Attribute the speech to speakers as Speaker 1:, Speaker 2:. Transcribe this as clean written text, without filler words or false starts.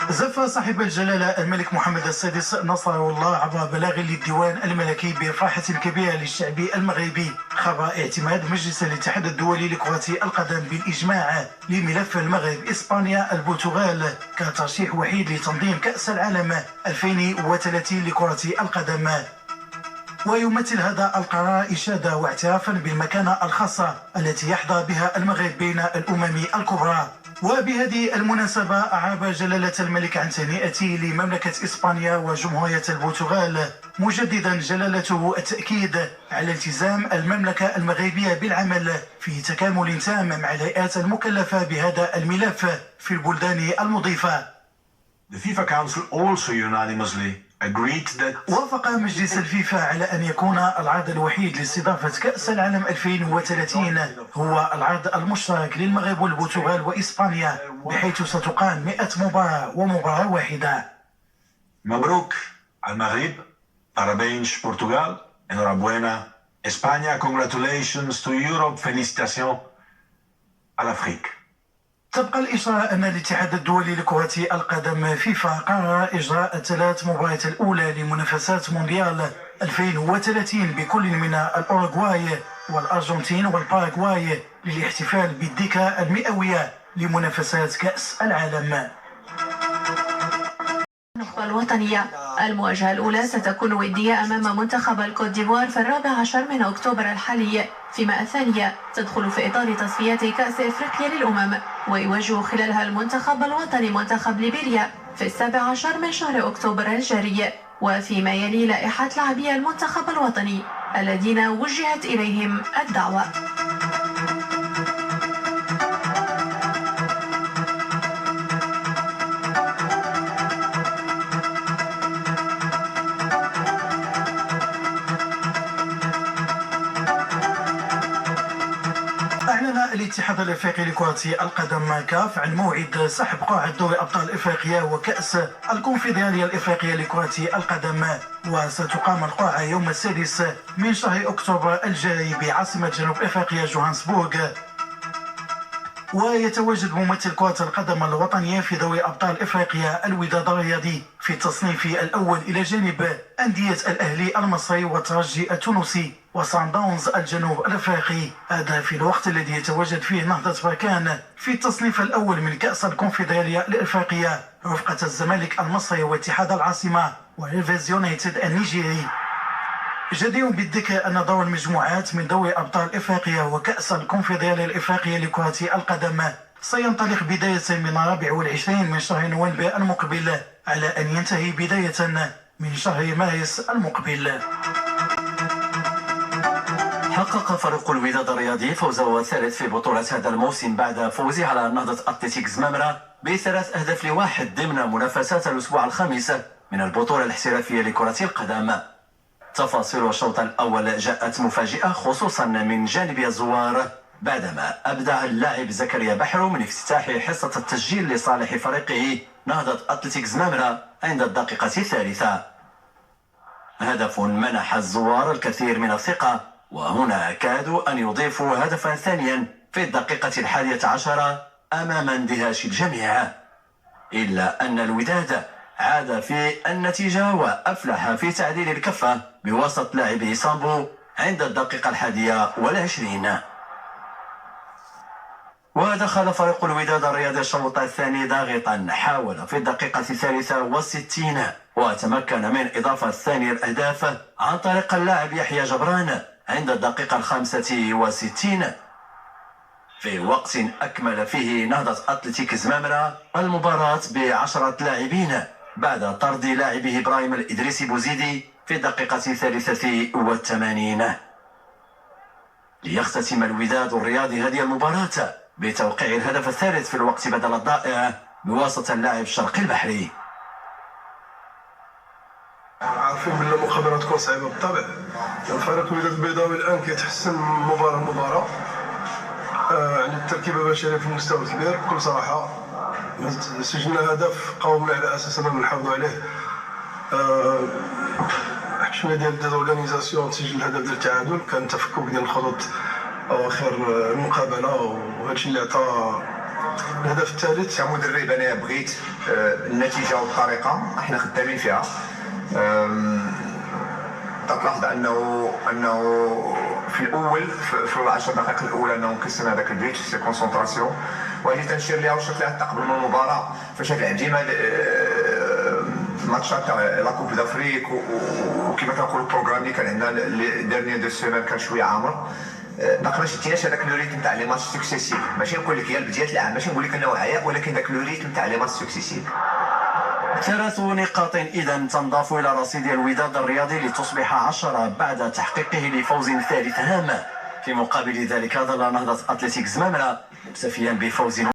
Speaker 1: زف صاحب الجلالة الملك محمد السادس نصره الله عبر بلاغ للديوان الملكي بفرحة كبيرة للشعب المغربي خبر اعتماد مجلس الاتحاد الدولي لكرة القدم بالإجماع لملف المغرب إسبانيا البرتغال كترشيح وحيد لتنظيم كأس العالم 2030 لكرة القدم. ويمثل هذا القرار إشادة واعترافا بالمكانة الخاصة التي يحظى بها المغرب بين الأمم الكبرى. وبهذه المناسبة أعاب جلالة الملك عن تهنئته لمملكة إسبانيا وجمهورية البرتغال، مجددا جلالته التأكيد على التزام المملكة المغربية بالعمل في تكامل تام مع الهيئات المكلفة بهذا الملف في البلدان المضيفة.
Speaker 2: The FIFA Council also unanimously agreed that
Speaker 1: وافق مجلس الفيفا على أن يكون العرض الوحيد لاستضافة كأس العالم 2030 هو العرض المشترك للمغرب والبرتغال وإسبانيا، بحيث ستقام 100 مباراة ومباراة واحدة.
Speaker 2: مبروك على المغرب، parabéns Portugal, enhorabuena España, congratulations to Europe, félicitations à l'Afrique.
Speaker 1: تبقى الإشارة أن الاتحاد الدولي لكرة القدم فيفا قرر إجراء الثلاث مباريات الأولى لمنافسات مونديال 2030 بكل من الأوروغواي والأرجنتين والباراغواي للاحتفال بالذكرى المئوية لمنافسات كأس العالم.
Speaker 3: النخبة الوطنية. المواجهة الأولى ستكون ودية أمام منتخب الكوت ديفوار في 14 من أكتوبر الحالي، فيما الثانية تدخل في إطار تصفيات كأس إفريقيا للأمم، ويواجه خلالها المنتخب الوطني منتخب ليبيريا في 17 من شهر أكتوبر الجاري، وفيما يلي لائحة لاعبي المنتخب الوطني الذين وجهت إليهم الدعوة.
Speaker 1: أعلن الاتحاد الافريقي لكرة القدم كاف عن موعد سحب قاعة دوري أبطال إفريقيا وكأس الكونفدرالية الإفريقية لكرة القدم، وستقام القاعة يوم 6 من شهر أكتوبر الجاري بعاصمة جنوب إفريقيا جوهانسبورغ. ويتواجد ممثل كرة القدم الوطنية في دوري أبطال إفريقيا الوداد الرياضي في التصنيف الأول إلى جانب أندية الأهلي المصري والترجي التونسي وصن داونز الجنوب الأفريقي، هذا في الوقت الذي يتواجد فيه نهضة بركان في التصنيف الأول من كأس الكونفدرالية الإفريقية رفقة الزمالك المصري واتحاد العاصمة وريفيز يونايتد النيجيري. جدير بالذكر أن دور المجموعات من دوري أبطال إفريقيا وكأس الكونفدرالية الإفريقية لكرة القدم سينطلق بداية من 24 من شهر نوفمبر المقبل على أن ينتهي بداية من شهر مارس المقبل.
Speaker 4: حقق فريق الوداد الرياضي فوزه الثالث في بطولة هذا الموسم بعد فوزه على نهضة أتلتيك زمامرة ب3 أهداف ل1 ضمن منافسات الأسبوع الخامس من البطولة الاحترافية لكرة القدم. تفاصيل الشوط الأول جاءت مفاجئة خصوصا من جانب الزوار بعدما أبدع اللاعب زكريا بحر من افتتاح حصة التسجيل لصالح فريقه نهضة أتلتيك زمامرة عند الدقيقة الثالثة. هدف منح الزوار الكثير من الثقة، وهنا كادوا أن يضيفوا هدفا ثانيا في الدقيقة 11 أمام اندهاش الجميع، إلا أن الوداد عاد في النتيجة وأفلح في تعديل الكفة بواسطة لاعبه سامبو عند الدقيقة 21. ودخل فريق الوداد الرياضي الشوط الثاني ضاغطا، حاول في الدقيقة 63 وتمكن من إضافة ثاني الأهداف عن طريق اللاعب يحيى جبران عند الدقيقة 65، في وقت أكمل فيه نهضة أتلتيك زمامرة المباراة ب10 لاعبين بعد طرد لاعبه إبراهيم الإدريسي بوزيدي في الدقيقة 83. ليختتم الوداد الرياضي هذه المباراة بتوقيع الهدف الثالث في الوقت بدل الضائع بواسطة اللاعب شرقي البحري.
Speaker 5: عارفين بلي المقابلة تكون صعيبة بالطبع. فريق الوداد البيضاوي الآن كيتحسن مباراة لمباراة، يعني التركيبة البشرية في المستوى الكبير بكل صراحة. سجلنا هدف قاومنا على أساس أننا نحافظوا عليه. شوية ديال ديزورغانيزاسيون تسجل الهدف ديال التعادل، كان تفكك ديال الخطوط أواخر المقابلة، وهادشي اللي عطى الهدف الثالث
Speaker 6: كمدرب انا بغيت النتيجه والطريقه احنا خدامين فيها. تلاحظ انه في الاول في 10 دقائق الاولى انه كسرنا هذاك الفيتش سي كونسونطراسيون، وهذه تنشير ليها وشرت ليها قبل من المباراه فاش تلعب ديما ماتشات تاع لا كوب دافريك وكما كنقولوا البروغرام اللي كان عندنا لي ديرني دو سيمين كان شويه عامر. باقي ما شديناش هذاك لو ريتم تاع لي ماتش سكسيسيف، ماشي نقول لك هي بدايه العام، ماشي نقول لك انه عياء، ولكن ذاك لو ريتم تاع لي ماتش سكسيسيف.
Speaker 4: 3 نقاط إذا تنضاف إلى رصيد الوداد الرياضي لتصبح 10 بعد تحقيقه لفوز ثالث هام. في مقابل ذلك ظل نهضة أتلتيك زمامرة مكتفيا بفوز